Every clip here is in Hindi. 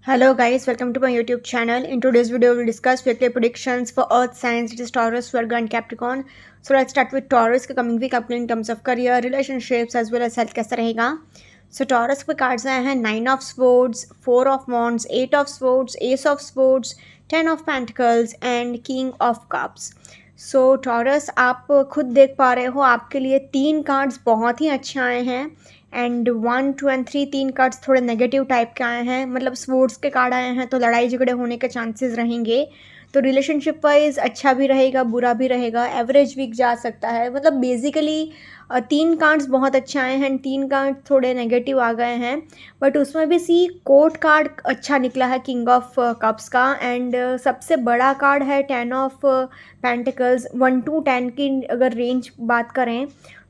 Hello guys, welcome to my YouTube channel. In today's video, we'll discuss weekly predictions for Earth signs, it is Taurus, Virgo and Capricorn. So let's start with Taurus के coming week आपके in terms of career, relationships as well as health कैसा रहेगा. So Taurus पे कार्ड्स आए हैं 9 of Swords, 4 of Wands, 8 of Swords, Ace of Swords, 10 of Pentacles and King of Cups. So taurus आप खुद देख पा रहे हो आपके लिए 3 कार्ड्स बहुत ही अच्छे आए हैं एंड 1, 2 एंड 3 3 कार्ड्स थोड़े नेगेटिव टाइप के आए हैं. मतलब स्पोर्ट्स के कार्ड आए हैं तो लड़ाई झगड़े होने के चांसेस रहेंगे. तो रिलेशनशिप वाइज अच्छा भी रहेगा बुरा भी रहेगा, एवरेज वीक जा सकता है. मतलब बेसिकली 3 कार्ड्स बहुत अच्छे आए हैं, 3 कार्ड थोड़े नेगेटिव आ गए हैं. बट उसमें भी कोर्ट कार्ड अच्छा निकला है किंग ऑफ कप्स का. एंड सबसे बड़ा कार्ड है 10 ऑफ पेंटिकल्स. 1 to 10 की अगर रेंज बात करें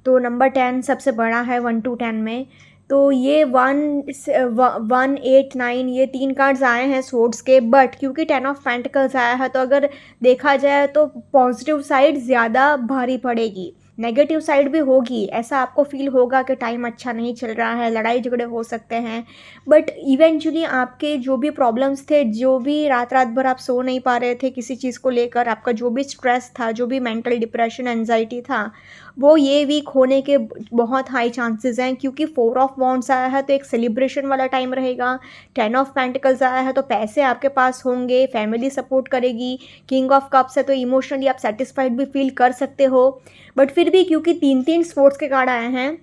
तो नंबर 10 सबसे बड़ा है 1 to 10 में. तो ये 1, 8, 9 ये 3 कार्ड्स आए हैं सोर्ड्स के. बट क्योंकि 10 ऑफ पेंटिकल्स आया है तो अगर देखा जाए तो पॉजिटिव साइड ज़्यादा भारी पड़ेगी, नेगेटिव साइड भी होगी. ऐसा आपको फील होगा कि टाइम अच्छा नहीं चल रहा है, लड़ाई झगड़े हो सकते हैं. बट इवेंचुअली आपके जो भी प्रॉब्लम्स थे, जो भी रात रात भर आप सो नहीं पा रहे थे किसी चीज़ को लेकर, आपका जो भी स्ट्रेस था, जो भी मेंटल डिप्रेशन एंजाइटी था, वो ये वीक होने के बहुत हाई चांसेस हैं. क्योंकि 4 ऑफ वॉन्ड्स आया है तो एक सेलिब्रेशन वाला टाइम रहेगा. 10 ऑफ पेंटिकल्स आया है तो पैसे आपके पास होंगे, फैमिली सपोर्ट करेगी. किंग ऑफ कप्स है तो इमोशनली आप सेटिस्फाइड भी फील कर सकते हो. बट फिर भी क्योंकि 3 स्पोर्ट्स के कार्ड आए हैं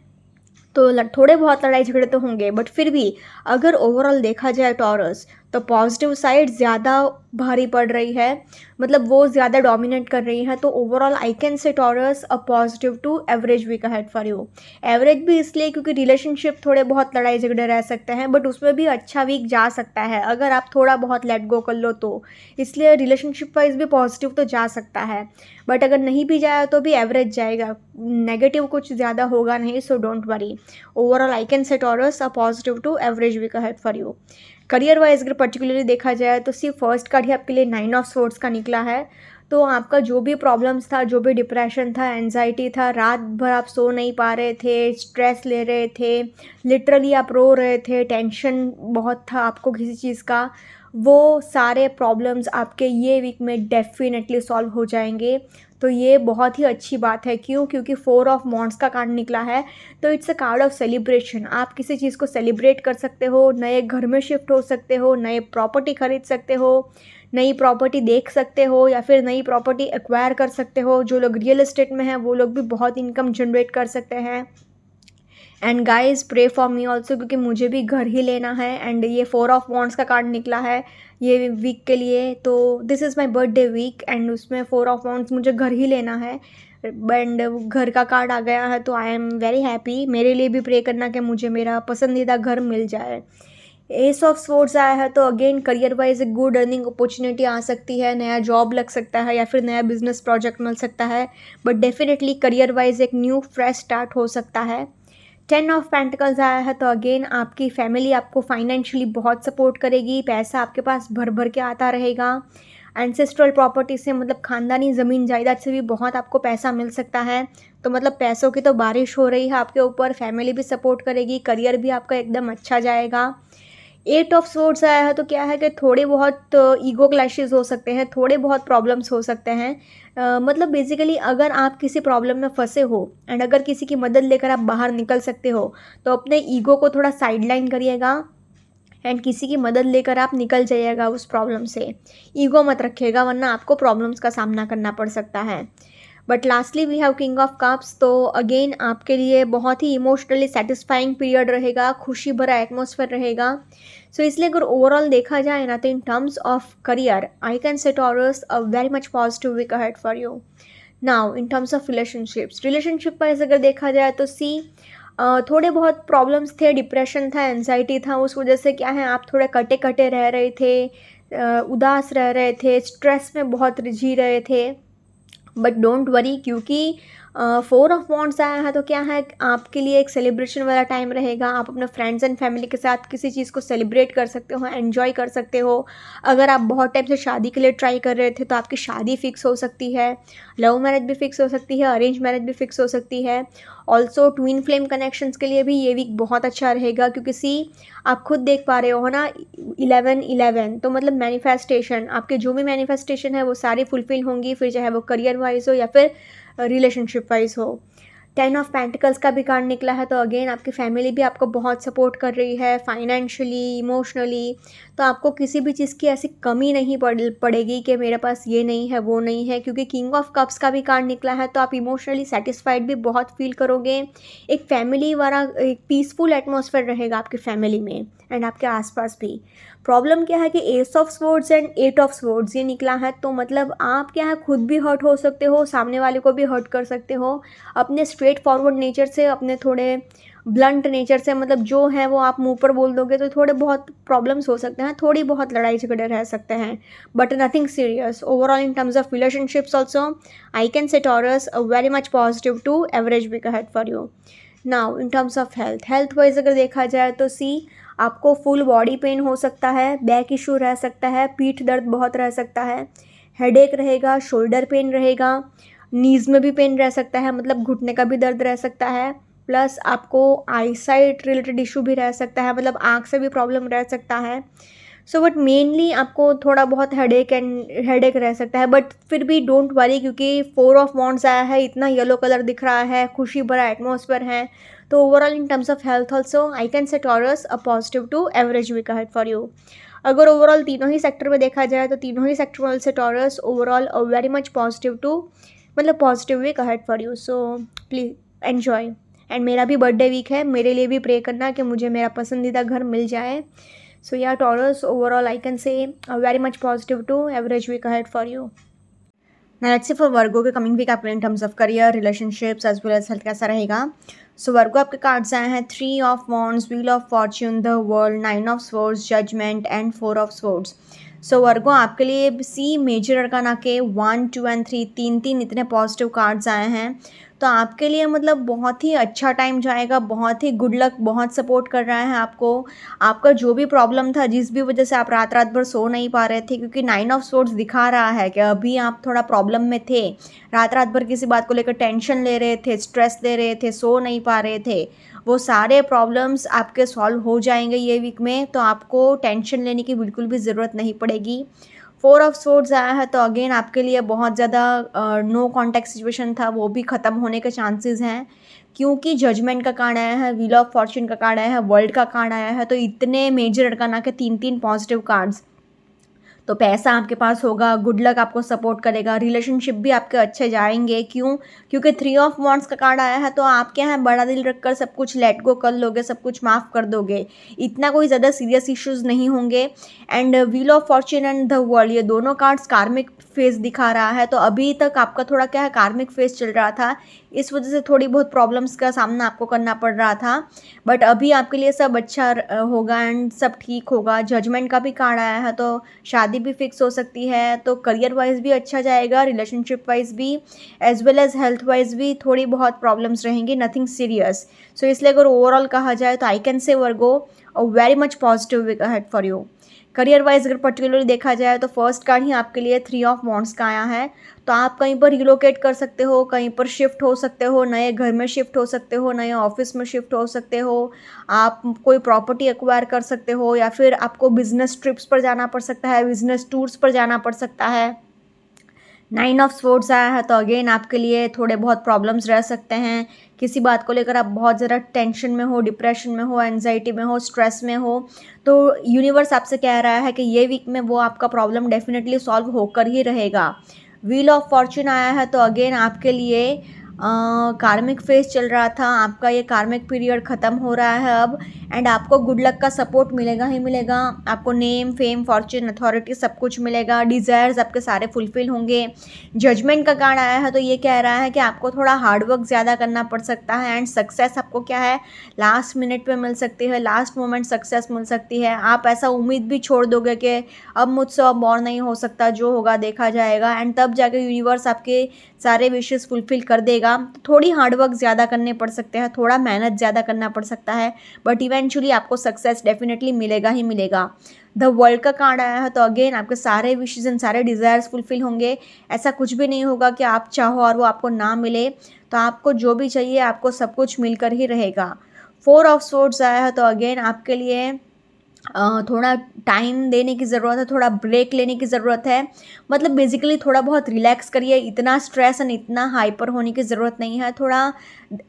तो थोड़े बहुत लड़ाई झगड़े तो होंगे. बट फिर भी अगर ओवरऑल देखा जाए टॉरस तो पॉजिटिव साइड ज़्यादा भारी पड़ रही है, मतलब वो ज़्यादा डोमिनेट कर रही है. तो overall I can say Taurus a positive to average week ahead for you. Average भी इसलिए क्योंकि रिलेशनशिप थोड़े बहुत लड़ाई झगड़े रह सकते हैं बट उसमें भी अच्छा वीक जा सकता है अगर आप थोड़ा बहुत लेट गो कर लो तो. इसलिए रिलेशनशिप वाइज भी पॉजिटिव तो जा सकता है. बट अगर नहीं भी जाए तो भी एवरेज जाएगा, नेगेटिव कुछ ज़्यादा होगा नहीं. So don't worry, overall I can say Taurus a positive to average week ahead for you. Career wise अगर पर्टिकुलरली देखा जाए तो सिर्फ फर्स्ट कार्ड ही आपके लिए 9 ऑफ स्वॉर्ड्स का निकला है. तो आपका जो भी प्रॉब्लम्स था, जो भी डिप्रेशन था, एंजाइटी था, रात भर आप सो नहीं पा रहे थे, स्ट्रेस ले रहे थे, लिटरली आप रो रहे थे, टेंशन बहुत था आपको किसी चीज़ का, वो सारे प्रॉब्लम्स आपके ये वीक में डेफिनेटली सॉल्व हो जाएंगे. तो ये बहुत ही अच्छी बात है. क्यों? क्योंकि 4 ऑफ वॉन्ड्स का कार्ड निकला है तो it's a card of celebration. आप किसी चीज़ को सेलिब्रेट कर सकते हो, नए घर में शिफ्ट हो सकते हो, नए प्रॉपर्टी खरीद सकते हो, नई प्रॉपर्टी देख सकते हो या फिर नई प्रॉपर्टी एक्वायर कर सकते हो. जो लोग रियल एस्टेट में हैं वो लोग भी बहुत इनकम जनरेट कर सकते हैं. And guys pray for me also क्योंकि मुझे भी घर ही लेना है. एंड ये 4 ऑफ वॉन्ड्स का कार्ड निकला है ये वीक के लिए. तो this is my birthday week and उसमें 4 ऑफ वॉन्ड्स मुझे घर ही लेना है. एंड घर का कार्ड आ गया है तो आई एम वेरी हैप्पी. मेरे लिए भी प्रे करना कि मुझे मेरा पसंदीदा घर मिल जाए. एस ऑफ स्वॉर्ड्स आया है तो अगेन करियर वाइज एक गुड अर्निंग अपॉर्चुनिटी आ सकती है, नया जॉब लग सकता है या फिर नया बिजनेस प्रोजेक्ट मिल सकता है. बट डेफिनेटली करियर वाइज एक न्यू फ्रेश स्टार्ट हो सकता है. 10 ऑफ पेंटिकल्स आया है तो अगेन आपकी फैमिली आपको फाइनेंशियली बहुत सपोर्ट करेगी, पैसा आपके पास भर भर के आता रहेगा. एंसेस्ट्रल प्रॉपर्टी से मतलब खानदानी ज़मीन जायदाद से भी बहुत आपको पैसा मिल सकता है. तो मतलब पैसों की तो बारिश हो रही है आपके ऊपर, फैमिली भी सपोर्ट करेगी, करियर भी आपका एकदम अच्छा जाएगा. 8 ऑफ स्वॉर्ड्स आया है तो क्या है कि थोड़े बहुत ईगो क्लैशेस हो सकते हैं, थोड़े बहुत प्रॉब्लम्स हो सकते हैं. मतलब बेसिकली अगर आप किसी प्रॉब्लम में फंसे हो एंड अगर किसी की मदद लेकर आप बाहर निकल सकते हो तो अपने ईगो को थोड़ा साइडलाइन करिएगा एंड किसी की मदद लेकर आप निकल जाइएगा उस प्रॉब्लम से. ईगो मत रखिएगा वरना आपको प्रॉब्लम्स का सामना करना पड़ सकता है. But lastly we have king of cups. तो अगेन आपके लिए बहुत ही इमोशनली सेटिस्फाइंग पीरियड रहेगा, खुशी भरा एटमॉस्फेयर रहेगा. सो इसलिए अगर ओवरऑल देखा जाए ना तो in terms of career I can say Taurus a very much positive week ahead for you. Now in terms of relationship wise अगर देखा जाए तो थोड़े बहुत प्रॉब्लम्स थे, डिप्रेशन था, एनजाइटी था, उस वजह से क्या है आप थोड़े कटे कटे रह रहे थे, उदास रह रहे थे, स्ट्रेस में बहुत जी रहे थे. बट डोंट वरी क्योंकि फोर ऑफ वॉन्ड्स आया है तो क्या है, आपके लिए एक सेलिब्रेशन वाला टाइम रहेगा। आप अपने फ्रेंड्स एंड फैमिली के साथ किसी चीज़ को सेलिब्रेट कर सकते हो, एन्जॉय कर सकते हो। अगर आप बहुत टाइम से शादी के लिए ट्राई कर रहे थे तो आपकी शादी फिक्स हो सकती है। लव मैरिज भी फिक्स हो सकती है, अरेंज मैरिज भी फिक्स हो सकती है। ऑल्सो ट्विन फ्लेम कनेक्शंस के लिए भी ये वीक बहुत अच्छा रहेगा, क्योंकि आप खुद देख पा रहे हो ना 11-11, तो मतलब मैनिफेस्टेशन, आपके जो भी मैनिफेस्टेशन है वो सारी फुलफिल होंगी, फिर चाहे वो करियर वाइज हो या फिर रिलेशनशिप वाइज हो। 10 ऑफ पेंटिकल्स का भी कार्ड निकला है, तो अगेन आपकी फैमिली भी आपको बहुत सपोर्ट कर रही है फाइनेंशियली, इमोशनली। तो आपको किसी भी चीज़ की ऐसी कमी नहीं पड़ेगी कि मेरे पास ये नहीं है वो नहीं है, क्योंकि किंग ऑफ कप्स का भी कार्ड निकला है। तो आप इमोशनली सेटिस्फाइड भी बहुत फील करोगे। एक फैमिली वाला एक पीसफुल एटमॉस्फेयर रहेगा आपकी फैमिली में एंड आपके आसपास भी। प्रॉब्लम क्या है कि S of swords and 8 of swords ये निकला है, तो मतलब आप क्या है खुद भी हर्ट हो सकते हो, सामने वाले को भी हर्ट कर सकते हो अपने स्ट्रेट फॉरवर्ड नेचर से, अपने थोड़े ब्लंट नेचर से। मतलब जो है वो आप मुंह पर बोल दोगे तो थोड़े बहुत प्रॉब्लम्स हो सकते हैं, थोड़ी बहुत लड़ाई झगड़े रह सकते हैं, but nothing serious. Overall in terms of relationships also I can say Taurus very much positive to average week ahead for you. Now in terms of health wise अगर देखा जाए तो आपको फुल बॉडी पेन हो सकता है, बैक इशू रह सकता है, पीठ दर्द बहुत रह सकता है, हेडेक रहेगा, शोल्डर पेन रहेगा, नीज़ में भी पेन रह सकता है, मतलब घुटने का भी दर्द रह सकता है। प्लस आपको आईसाइट रिलेटेड इशू भी रह सकता है, मतलब आँख से भी प्रॉब्लम रह सकता है। सो बट मेनली आपको थोड़ा बहुत हेडेक रह सकता है, बट फिर भी डोंट वरी, क्योंकि 4 ऑफ वॉन्ड्स आया है, इतना येलो कलर दिख रहा है, खुशी भरा एटमॉस्फेयर है। तो overall in terms of health also I can say Taurus a positive to average week ahead for you. अगर ओवरऑल तीनों ही सेक्टर में देखा जाए तो तीनों ही सेक्टर वाले से Taurus overall very much positive too, मतलब positive week ahead for you. So please enjoy. And मेरा भी बर्थडे वीक है, मेरे लिए भी प्रे करना कि मुझे मेरा पसंदीदा घर मिल जाए। So yeah, Taurus, overall I can say very much positive to average week ahead for you. Now let's see for Virgo के coming week आपके in terms of career, relationships as well as health कैसा रहेगा। So Virgo आपके कार्ड्स आए हैं 3 of Wands, Wheel of Fortune, The World, 9 of Swords, Judgment and 4 of Swords. सो वर्गो आपके लिए मेजर अरकाना के 1, 2 एंड 3 तीन इतने पॉजिटिव कार्ड्स आए हैं। तो आपके लिए मतलब बहुत ही अच्छा टाइम जाएगा, बहुत ही गुड लक, बहुत सपोर्ट कर रहा है आपको। आपका जो भी प्रॉब्लम था, जिस भी वजह से आप रात रात भर सो नहीं पा रहे थे, क्योंकि 9 ऑफ स्वॉर्ड्स दिखा रहा है कि अभी आप थोड़ा प्रॉब्लम में थे, रात रात भर किसी बात को लेकर टेंशन ले रहे थे, स्ट्रेस ले रहे थे, सो नहीं पा रहे थे, वो सारे प्रॉब्लम्स आपके सॉल्व हो जाएंगे ये वीक में। तो आपको टेंशन लेने की बिल्कुल भी ज़रूरत नहीं पड़ेगी। 4 ऑफ स्वॉर्ड्स आया है, तो अगेन आपके लिए बहुत ज़्यादा नो कॉन्टैक्ट सिचुएशन था, वो भी ख़त्म होने के चांसेस हैं, क्योंकि जजमेंट का कार्ड आया है, व्हील ऑफ फॉर्च्यून का कार्ड आया है, वर्ल्ड का कार्ड आया है। तो इतने मेजर अरकाना के 3 पॉजिटिव कार्ड्स। तो पैसा आपके पास होगा, गुड लक आपको सपोर्ट करेगा, रिलेशनशिप भी आपके अच्छे जाएंगे। क्यों? क्योंकि 3 ऑफ वॉन्ड्स का कार्ड आया है, तो आप क्या है बड़ा दिल रखकर सब कुछ लेट गो कर लोगे, सब कुछ माफ़ कर दोगे, इतना कोई ज़्यादा सीरियस इश्यूज़ नहीं होंगे। And wheel of Fortune and the world, ये दोनों कार्ड्स कार्मिक फेज दिखा रहा है। तो अभी तक आपका थोड़ा क्या है कार्मिक फेज चल रहा था, इस वजह से थोड़ी बहुत प्रॉब्लम्स का सामना आपको करना पड़ रहा था, बट अभी आपके लिए सब अच्छा होगा एंड सब ठीक होगा। जजमेंट का भी कार्ड आया है, तो शादी भी फिक्स हो सकती है। तो करियर वाइज भी अच्छा जाएगा, रिलेशनशिप वाइज भी as well as health wise भी थोड़ी बहुत प्रॉब्लम्स रहेंगी, नथिंग सीरियस। सो इसलिए अगर ओवरऑल कहा जाए तो I can say Virgo a very much positive week ahead for you. Career wise अगर पर्टिकुलरली देखा जाए तो फर्स्ट कार्ड ही आपके लिए 3 ऑफ वॉन्ड्स का आया है। तो आप कहीं पर रिलोकेट कर सकते हो, कहीं पर शिफ्ट हो सकते हो, नए घर में शिफ्ट हो सकते हो, नए ऑफिस में शिफ्ट हो सकते हो, आप कोई प्रॉपर्टी एक्वायर कर सकते हो, या फिर आपको बिजनेस ट्रिप्स पर जाना पड़ सकता है, बिजनेस टूर्स पर जाना पड़ सकता है। 9 ऑफ स्वॉर्ड्स आया है, तो अगेन आपके लिए थोड़े बहुत प्रॉब्लम्स रह सकते हैं, किसी बात को लेकर आप बहुत ज़्यादा टेंशन में हो, डिप्रेशन में हो, एंजाइटी में हो, स्ट्रेस में हो। तो यूनिवर्स आपसे कह रहा है कि ये वीक में वो आपका प्रॉब्लम डेफिनेटली सॉल्व होकर ही रहेगा। व्हील ऑफ फॉर्च्यून आया है, तो अगेन आपके लिए कार्मिक फेज चल रहा था, आपका ये कार्मिक पीरियड ख़त्म हो रहा है अब। एंड आपको गुड लक का सपोर्ट मिलेगा ही मिलेगा। आपको नेम, फेम, फॉर्च्यून, अथॉरिटी सब कुछ मिलेगा। डिज़ायर्स आपके सारे फुलफिल होंगे। जजमेंट का कार्ड आया है तो ये कह रहा है कि आपको थोड़ा हार्डवर्क ज़्यादा करना पड़ सकता है एंड सक्सेस आपको क्या है लास्ट मिनट पे मिल सकती है, लास्ट मोमेंट सक्सेस मिल सकती है। आप ऐसा उम्मीद भी छोड़ दोगे कि अब मुझसे अब और नहीं हो सकता, जो होगा देखा जाएगा, एंड तब जाके यूनिवर्स आपके सारे विशेस फुलफिल कर देगा। तो थोड़ी हार्डवर्क ज़्यादा करने पड़ सकते हैं, थोड़ा मेहनत ज़्यादा करना पड़ सकता है, बट इवेंचुअली आपको सक्सेस डेफिनेटली मिलेगा ही मिलेगा। द वर्ल्ड का कार्ड आया है तो अगेन आपके सारे विशेज़ एंड सारे डिज़ायर्स फुलफिल होंगे। ऐसा कुछ भी नहीं होगा कि आप चाहो और वो आपको ना मिले। तो आपको जो भी चाहिए आपको सब कुछ मिलकर ही रहेगा। 4 ऑफ स्वॉर्ड्स आया है तो अगेन आपके लिए थोड़ा टाइम देने की ज़रूरत है, थोड़ा ब्रेक लेने की ज़रूरत है। मतलब बेसिकली थोड़ा बहुत रिलैक्स करिए, इतना स्ट्रेस एंड इतना हाइपर होने की ज़रूरत नहीं है। थोड़ा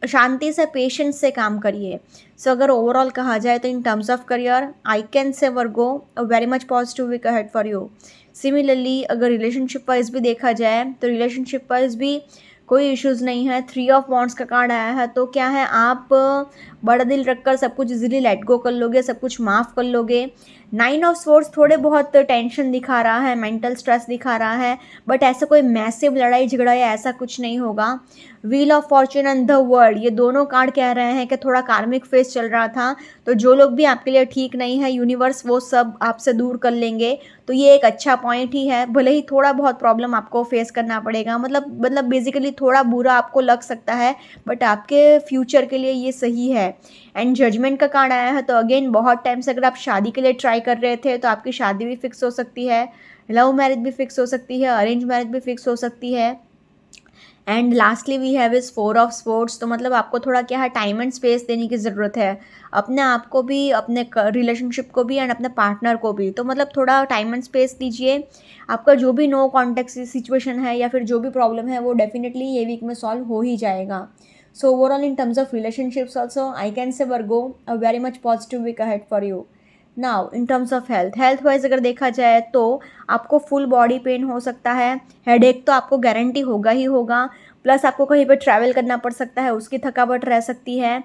शांति से, पेशेंस से काम करिए। सो अगर ओवरऑल कहा जाए तो in terms of career I can say Virgo very much positive week ahead for you. Similarly अगर रिलेशनशिप वाइज भी देखा जाए तो रिलेशनशिप वाइज भी कोई इश्यूज़ नहीं है। 3 ऑफ वॉन्ड्स का कार्ड आया है तो क्या है, आप बड़ा दिल रखकर सब कुछ इजीली लेट गो कर लोगे, सब कुछ माफ़ कर लोगे। 9 ऑफ स्वॉर्ड्स थोड़े बहुत टेंशन दिखा रहा है, मेंटल स्ट्रेस दिखा रहा है, बट ऐसा कोई मैसिव लड़ाई झगड़ा या ऐसा कुछ नहीं होगा। Wheel of Fortune and the world, ये दोनों कार्ड कह रहे हैं कि थोड़ा कार्मिक फेस चल रहा था, तो जो लोग भी आपके लिए ठीक नहीं है यूनिवर्स वो सब आपसे दूर कर लेंगे। तो ये एक अच्छा पॉइंट ही है, भले ही थोड़ा बहुत प्रॉब्लम आपको फेस करना पड़ेगा, मतलब बेसिकली थोड़ा बुरा आपको लग सकता है, बट आपके फ्यूचर के लिए ये सही है। एंड जजमेंट का कार्ड आया है तो अगेन बहुत टाइम से अगर आप शादी के लिए ट्राई कर रहे थे तो आपकी शादी भी फिक्स हो सकती है, लव मैरिज भी फिक्स हो सकती है, अरेंज मैरिज भी फिक्स हो सकती है। And lastly we have is 4 of swords, तो मतलब आपको थोड़ा क्या है टाइम एंड स्पेस देने की ज़रूरत है, अपने आप को भी, अपने रिलेशनशिप को भी एंड अपने पार्टनर को भी। तो मतलब थोड़ा टाइम एंड स्पेस दीजिए। आपका जो भी नो कॉन्टेक्ट सिचुएशन है या फिर जो भी प्रॉब्लम है वो डेफिनेटली ये वीक में सॉल्व हो ही जाएगा। So overall in terms of relationships also I can say Virgo a very much positive week ahead for you. Now in terms of health wise अगर देखा जाए तो आपको फुल बॉडी पेन हो सकता है, हेडेक तो आपको गारंटी होगा ही होगा, प्लस आपको कहीं पे ट्रैवल करना पड़ सकता है, उसकी थकावट रह सकती है।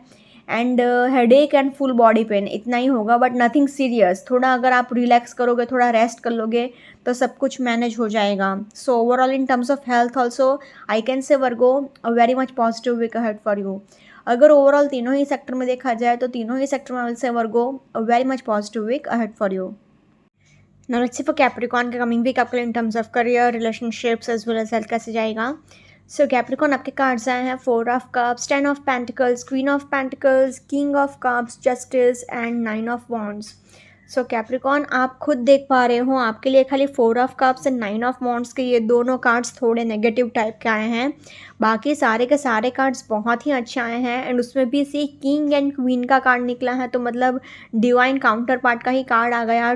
And headache and full body pain इतना ही होगा, बट नथिंग सीरियस। थोड़ा अगर आप रिलैक्स करोगे, थोड़ा रेस्ट कर लोगे तो सब कुछ मैनेज हो जाएगा। So overall in terms of health also I can say Virgo a very much positive week ahead for you. अगर ओवरऑल तीनों ही सेक्टर में देखा जाए तो तीनों ही सेक्टर में से Virgo a very much positive week ahead for you. Now let's see for Capricorn का कमिंग वीक आपके लिए in terms of career, relationships as well as health कैसे जाएगा। सो कैप्रिकॉर्न आपके कार्ड्स आए हैं 4 of cups, 10 of pentacles, queen of pentacles, king of cups, justice and 9 of wands. So Capricorn आप खुद देख पा रहे हो आपके लिए खाली 4 of cups and 9 of wands के ये दोनों कार्ड्स थोड़े नेगेटिव टाइप के आए हैं। बाकी सारे के सारे कार्ड्स बहुत ही अच्छे आए हैं एंड उसमें भी सी किंग एंड क्वीन का कार्ड निकला है, तो मतलब डिवाइन काउंटर पार्ट का ही कार्ड आ गया।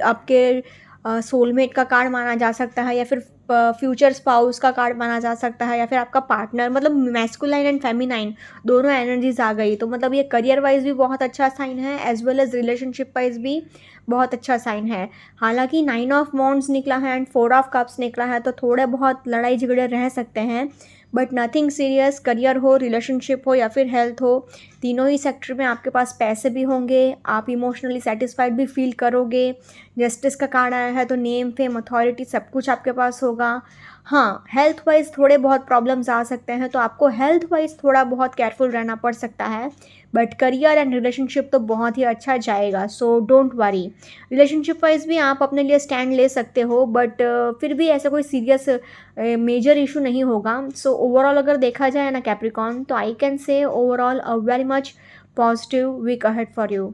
आपके सोलमेट का कार्ड माना जा सकता है, या फिर फ्यूचर स्पाउस का कार्ड माना जा सकता है, या फिर आपका पार्टनर, मतलब मैस्कुलाइन एंड फेमिनाइन दोनों एनर्जीज आ गई। तो मतलब ये करियर वाइज भी बहुत अच्छा साइन है as well as relationship wise भी बहुत अच्छा साइन है। हालांकि 9 ऑफ वॉन्ड्स निकला है एंड 4 ऑफ कप्स निकला है, तो थोड़े बहुत लड़ाई झगड़े रह सकते हैं, बट नथिंग सीरियस। करियर हो, रिलेशनशिप हो या फिर हेल्थ हो, तीनों ही सेक्टर में आपके पास पैसे भी होंगे, आप इमोशनली सेटिस्फाइड भी फील करोगे। जस्टिस का कार्ड आया है तो नेम, फेम, अथॉरिटी सब कुछ आपके पास होगा। हाँ, हेल्थ वाइज थोड़े बहुत प्रॉब्लम्स आ सकते हैं, तो आपको हेल्थ वाइज थोड़ा बहुत केयरफुल रहना पड़ सकता है, बट करियर एंड रिलेशनशिप तो बहुत ही अच्छा जाएगा। सो डोंट वरी। रिलेशनशिप वाइज भी आप अपने लिए स्टैंड ले सकते हो, बट फिर भी ऐसा कोई सीरियस मेजर इशू नहीं होगा। सो ओवरऑल अगर देखा जाए ना कैप्रिकॉर्न, तो I can say overall a very much positive week ahead for you.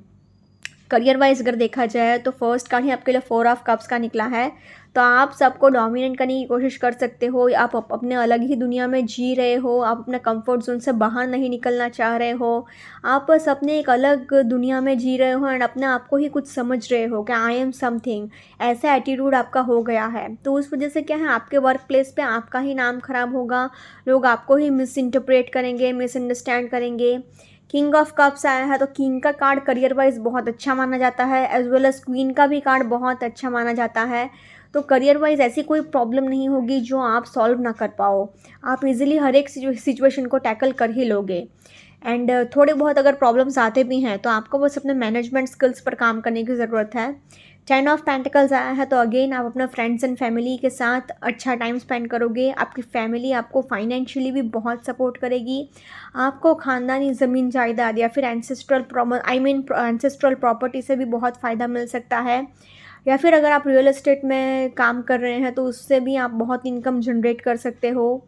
Career wise अगर देखा जाए तो फर्स्ट कार्ड ही आपके लिए 4 ऑफ कप्स का निकला है, तो आप सबको डोमिनेट करने की कोशिश कर सकते हो। आप अपने अलग ही दुनिया में जी रहे हो, आप अपने कंफर्ट जोन से बाहर नहीं निकलना चाह रहे हो, आप बस अपने एक अलग दुनिया में जी रहे हो एंड अपने आप को ही कुछ समझ रहे हो कि आई एम समथिंग, ऐसा एटीट्यूड आपका हो गया है। तो उस वजह से क्या है, आपके वर्क प्लेस पे आपका ही नाम खराब होगा, लोग आपको ही मिस इंटरप्रेट करेंगे, मिसअंडरस्टैंड करेंगे। किंग ऑफ कप्स आया है तो किंग का कार्ड करियर वाइज बहुत अच्छा माना जाता है, एज वेल एज क्वीन का भी कार्ड बहुत अच्छा माना जाता है। तो करियर वाइज ऐसी कोई प्रॉब्लम नहीं होगी जो आप सॉल्व ना कर पाओ, आप इजीली हर एक सिचुएशन को टैकल कर ही लोगे। एंड थोड़े बहुत अगर प्रॉब्लम्स आते भी हैं तो आपको बस अपने मैनेजमेंट स्किल्स पर काम करने की ज़रूरत है। 10 ऑफ पेंटिकल्स आया है तो अगेन आप अपना फ्रेंड्स एंड फैमिली के साथ अच्छा टाइम स्पेंड करोगे। आपकी फैमिली आपको फाइनेंशियली भी बहुत सपोर्ट करेगी। आपको ख़ानदानी ज़मीन जायदाद या फिर एंसेस्ट्रल प्रॉपर्टी से भी बहुत फ़ायदा मिल सकता है, या फिर अगर आप रियल एस्टेट में काम कर रहे हैं तो उससे भी आप बहुत इनकम जनरेट कर सकते हो।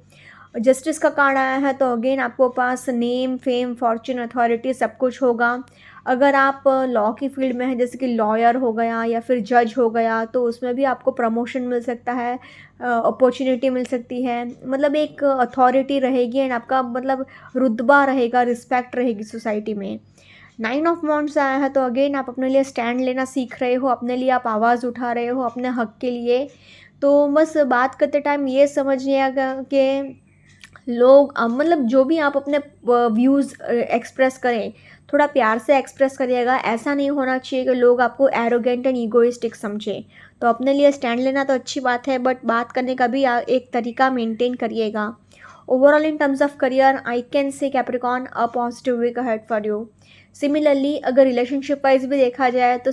जस्टिस का कार्ड आया है तो अगेन आपको पास नेम, फेम, फॉर्च्यून, अथॉरिटी सब कुछ होगा। अगर आप लॉ की फील्ड में हैं, जैसे कि लॉयर हो गया या फिर जज हो गया, तो उसमें भी आपको प्रमोशन मिल सकता है, अपॉर्चुनिटी मिल सकती है, मतलब एक अथॉरिटी रहेगी एंड आपका मतलब रुतबा रहेगा, रिस्पेक्ट रहेगी सोसाइटी में। 9 ऑफ वांड्स आया है तो अगेन आप अपने लिए स्टैंड लेना सीख रहे हो, अपने लिए आप आवाज़ उठा रहे हो अपने हक के लिए। तो बस बात करते टाइम ये समझिएगा कि लोग मतलब जो भी आप अपने व्यूज़ एक्सप्रेस करें, थोड़ा प्यार से एक्सप्रेस करिएगा। ऐसा नहीं होना चाहिए कि लोग आपको एरोगेंट एंड ईगोइस्टिक समझें। तो अपने लिए स्टैंड लेना तो अच्छी बात है, बट बात करने का भी एक तरीका मेंटेन करिएगा। Overall in terms of career I can say Capricorn a positive week ahead for you. Similarly अगर रिलेशनशिप वाइज भी देखा जाए तो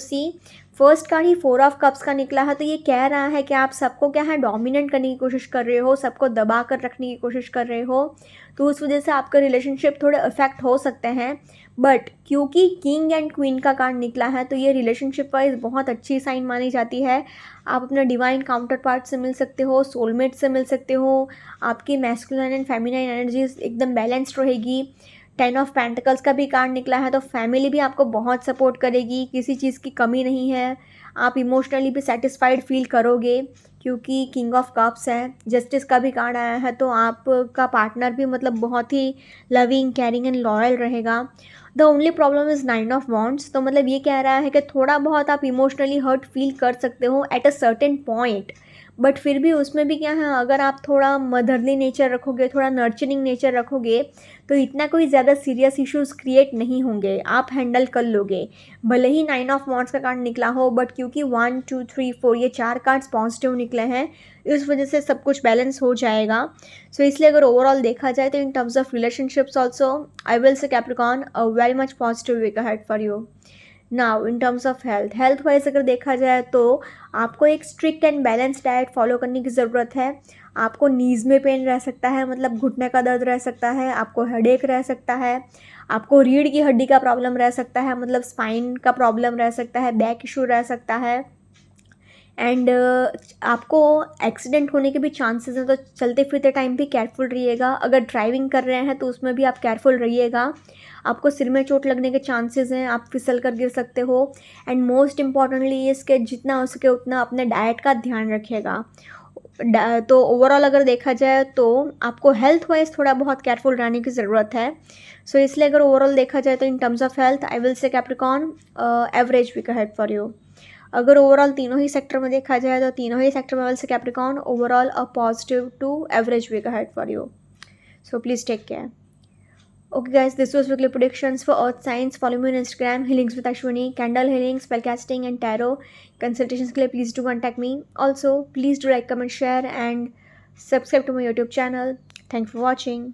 फर्स्ट कार्ड ही 4 ऑफ कप्स का निकला है, तो ये कह रहा है कि आप सबको क्या है डोमिनेट करने की कोशिश कर रहे हो, सबको दबा कर रखने की कोशिश कर रहे हो। तो उस वजह से आपका रिलेशनशिप थोड़े अफेक्ट हो सकते हैं, बट क्योंकि किंग एंड क्वीन का कार्ड निकला है तो ये रिलेशनशिप वाइज बहुत अच्छी साइन मानी जाती है। आप अपने डिवाइन काउंटर पार्ट से मिल सकते हो, सोलमेट से मिल सकते हो, आपकी मैस्कुलिन एंड फेमिनाइन एनर्जीज एकदम बैलेंस्ड रहेगी। 10 ऑफ पेंटिकल्स का भी कार्ड निकला है तो फैमिली भी आपको बहुत सपोर्ट करेगी, किसी चीज़ की कमी नहीं है। आप इमोशनली भी सेटिस्फाइड फील करोगे क्योंकि किंग ऑफ कप्स है। जस्टिस का भी कार्ड आया है तो आपका पार्टनर भी मतलब बहुत ही लविंग, केयरिंग एंड लॉयल रहेगा। The only problem is 9 of wands, तो मतलब ये कह रहा है कि थोड़ा बहुत आप इमोशनली हर्ट फील कर सकते हो at a certain point, but फिर भी उसमें भी क्या है, अगर आप थोड़ा मदरली नेचर रखोगे, थोड़ा नर्चरिंग नेचर रखोगे, तो इतना कोई ज़्यादा सीरियस इश्यूज़ क्रिएट नहीं होंगे, आप हैंडल कर लोगे। भले ही 9 ऑफ वॉन्ड्स का कार्ड निकला हो, बट क्योंकि 1 2 3 4 ये 4 कार्ड्स पॉजिटिव निकले हैं, इस वजह से सब कुछ बैलेंस हो जाएगा। सो इसलिए अगर ओवरऑल देखा जाए तो in terms of relationships also I will say Capricorn a very much positive week ahead for you. Now in terms of health wise अगर देखा जाए तो आपको एक strict and balance diet follow करने की ज़रूरत है। आपको नीज़ में पेन रह सकता है, मतलब घुटने का दर्द रह सकता है, आपको हेडेक रह सकता है, आपको रीढ़ की हड्डी का प्रॉब्लम रह सकता है, मतलब स्पाइन का प्रॉब्लम रह सकता है, बैक इशू रह सकता है, एंड आपको एक्सीडेंट होने के भी चांसेस हैं। तो चलते फिरते टाइम भी केयरफुल रहिएगा। अगर ड्राइविंग कर रहे हैं तो उसमें भी आप केयरफुल रहिएगा। आपको सिर में चोट लगने के चांसेस हैं, आप फिसल कर गिर सकते हो। एंड मोस्ट इम्पॉर्टेंटली इसके जितना हो सके उतना अपने डाइट का ध्यान रखिएगा। तो ओवरऑल अगर देखा जाए तो आपको हेल्थ वाइज थोड़ा बहुत केयरफुल रहने की ज़रूरत है। सो इसलिए अगर ओवरऑल देखा जाए तो in terms of health I will say Capricorn average week ahead for you. अगर ओवरऑल तीनों ही सेक्टर में देखा जाए तो तीनों ही सेक्टर में will say Capricorn overall a positive to average week ahead for you. So please take care. Okay guys, this was weekly predictions for earth signs. Follow me on Instagram, healings with Ashwini, candle healing, spellcasting and tarot consultations के लिए please do contact me. Also please do like, comment, share and subscribe to my YouTube channel. Thanks for watching.